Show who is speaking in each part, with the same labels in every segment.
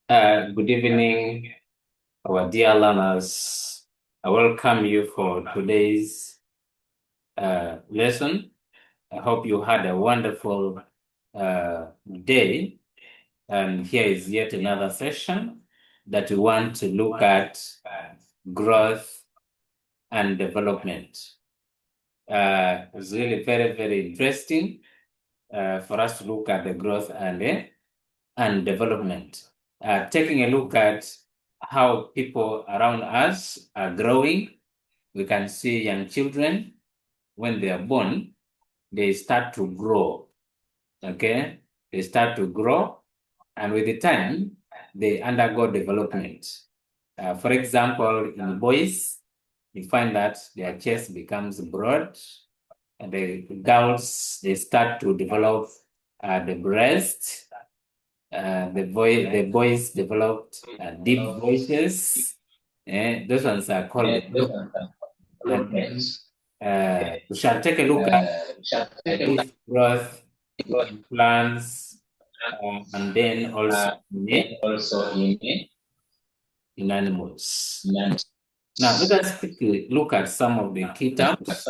Speaker 1: Good evening, our dear learners. I welcome you for today's lesson. I hope you had a wonderful day. And here is yet another session that we want to look at growth and development. It's really very, very interesting for us to look at the growth and development. Taking a look at how people around us are growing. We can see young children, when they are born, they start to grow. Okay? They start to grow, and with the time, they undergo development. For example, in boys, you find that their chest becomes broad, and the girls, they start to develop the breast. The boys developed deep voices. Those ones are called development. And we shall take a look at this growth plans and then also in animals. Now, let us quickly look at some of the key terms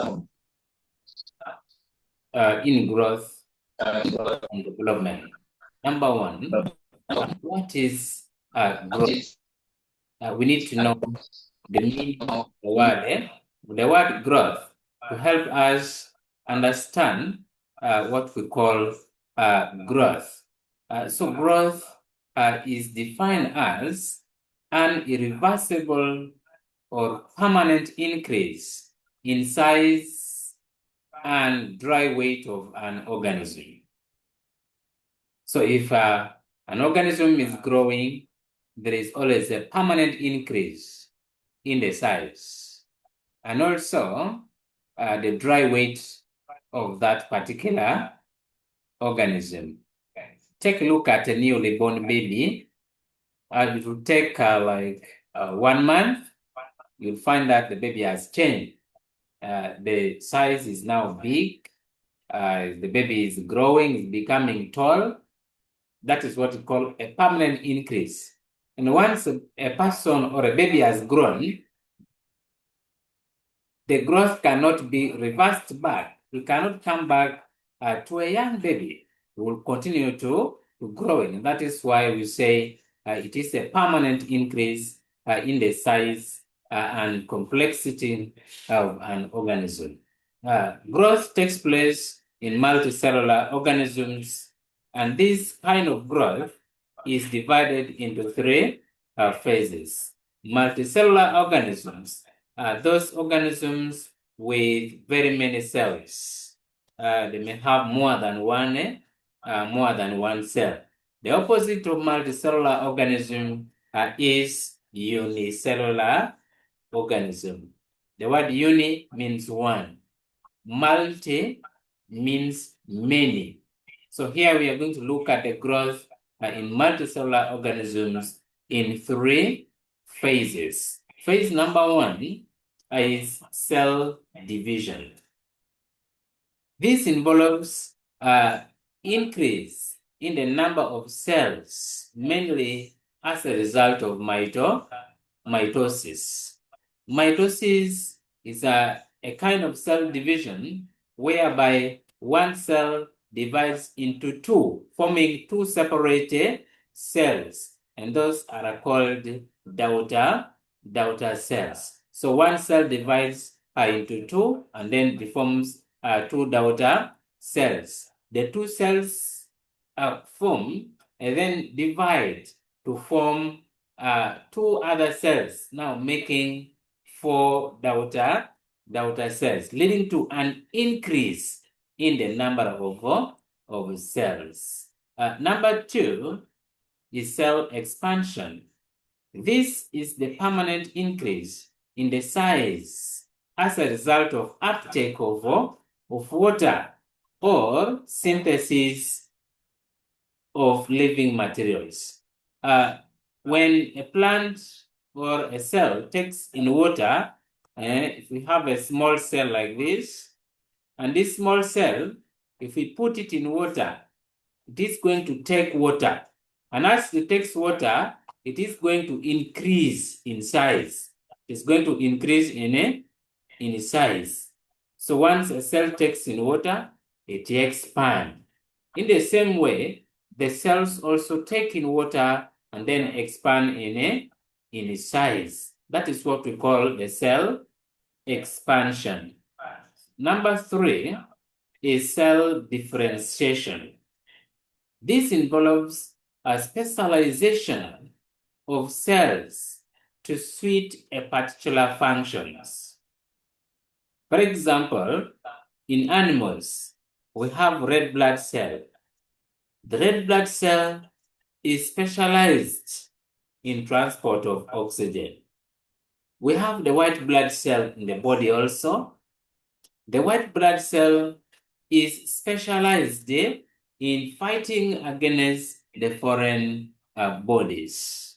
Speaker 1: in growth and development. Number one, what is growth? We need to know the meaning of the word. The word growth to help us understand what we call growth. So growth is defined as an irreversible or permanent increase in size and dry weight of an organism. So if an organism is growing, there is always a permanent increase in the size and also the dry weight of that particular organism. Take a look at a newly born baby. It will take 1 month. You'll find that the baby has changed. The size is now big. The baby is growing, is becoming tall. That is what we call a permanent increase. And once a person or a baby has grown, the growth cannot be reversed back. It cannot come back to a young baby. It will continue to grow. And that is why we say it is a permanent increase in the size and complexity of an organism. Growth takes place in multicellular organisms, and this kind of growth is divided into three phases. Multicellular organisms are those organisms with very many cells. They may have more than one cell. The opposite of multicellular organism is unicellular organism. The word uni means one. Multi means many. So here we are going to look at the growth in multicellular organisms in three phases. Phase number one is cell division. This involves increase in the number of cells, mainly as a result of mitosis. Mitosis is a kind of cell division whereby one cell divides into two, forming two separate cells, and those are called daughter cells. So one cell divides into two and then forms two daughter cells. The two cells form and then divide to form two other cells, now making four daughter cells, leading to an increase in the number of cells. Number two is cell expansion. This is the permanent increase in the size as a result of uptake of water or synthesis of living materials. When a plant or a cell takes in water, if we have a small cell like this, and this small cell, if we put it in water, it is going to take water. And as it takes water, it is going to increase in size. It's going to increase in size. So once a cell takes in water, it expands. In the same way, the cells also take in water and then expand in size. That is what we call the cell expansion. Number 3 is cell differentiation. This involves a specialization of cells to suit a particular functions. For example, in animals, we have red blood cell. The red blood cell is specialized in transport of oxygen. We have the white blood cell in the body also. The white blood cell is specialized in fighting against the foreign bodies.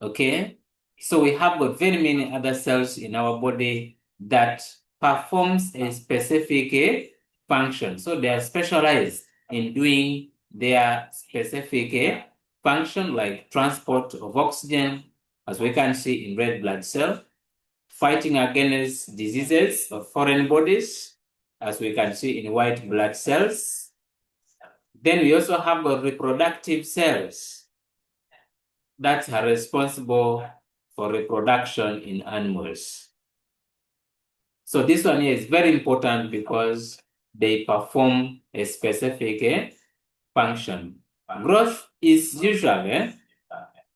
Speaker 1: Okay? So we have got very many other cells in our body that performs a specific function. So they are specialized in doing their specific function, like transport of oxygen, as we can see in red blood cell, fighting against diseases of foreign bodies, as we can see in white blood cells. Then we also have got reproductive cells that are responsible for reproduction in animals. So this one here is very important because they perform a specific function. Growth is usually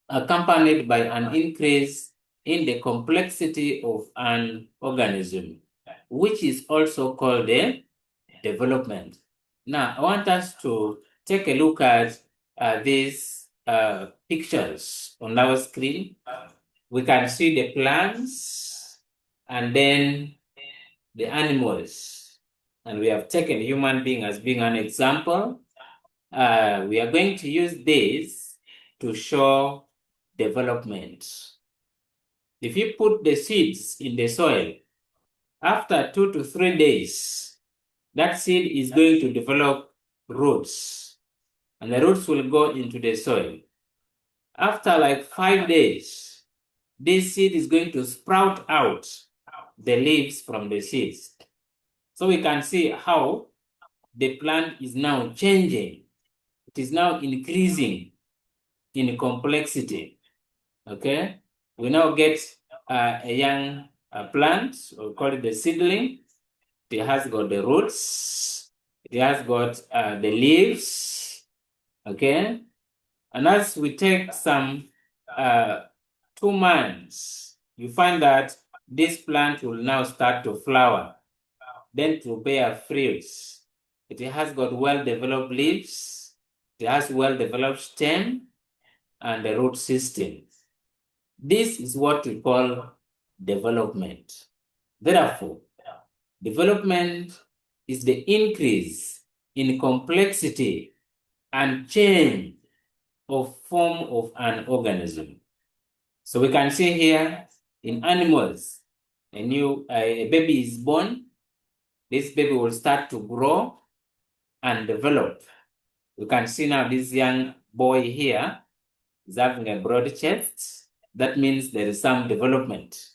Speaker 1: accompanied by an increase in the complexity of an organism, which is also called a development. Now, I want us to take a look at these pictures on our screen. We can see the plants and then the animals. And we have taken human being as being an example. We are going to use this to show development. If you put the seeds in the soil, after 2 to 3 days, that seed is going to develop roots, and the roots will go into the soil. After like 5 days, this seed is going to sprout out the leaves from the seeds. So we can see how the plant is now changing. It is now increasing in complexity. Okay, we now get a young plant, we call it the seedling. It has got the roots, it has got the leaves. Okay, and as we take some 2 months, you find that this plant will now start to flower, then to bear fruits. It has got well-developed leaves, it has well-developed stem, and the root system. This is what we call development. Therefore, development is the increase in complexity and change of form of an organism. So we can see here in animals, a baby is born. This baby will start to grow and develop. We can see now this young boy here is having a broad chest. That means there is some development.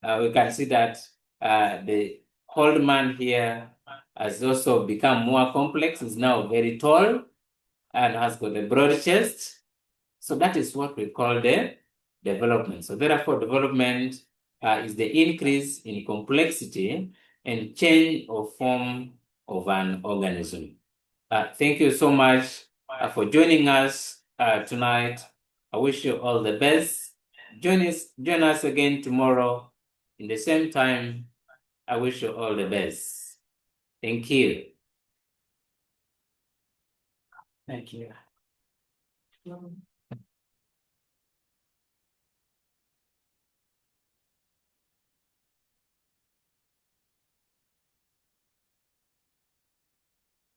Speaker 1: We can see that the old man here has also become more complex, is now very tall and has got a broad chest. So that is what we call the development. So therefore, development is the increase in complexity and change of form of an organism. Thank you so much for joining us tonight. I wish you all the best. Join us again tomorrow in the same time. I wish you all the best. Thank you.
Speaker 2: Thank you.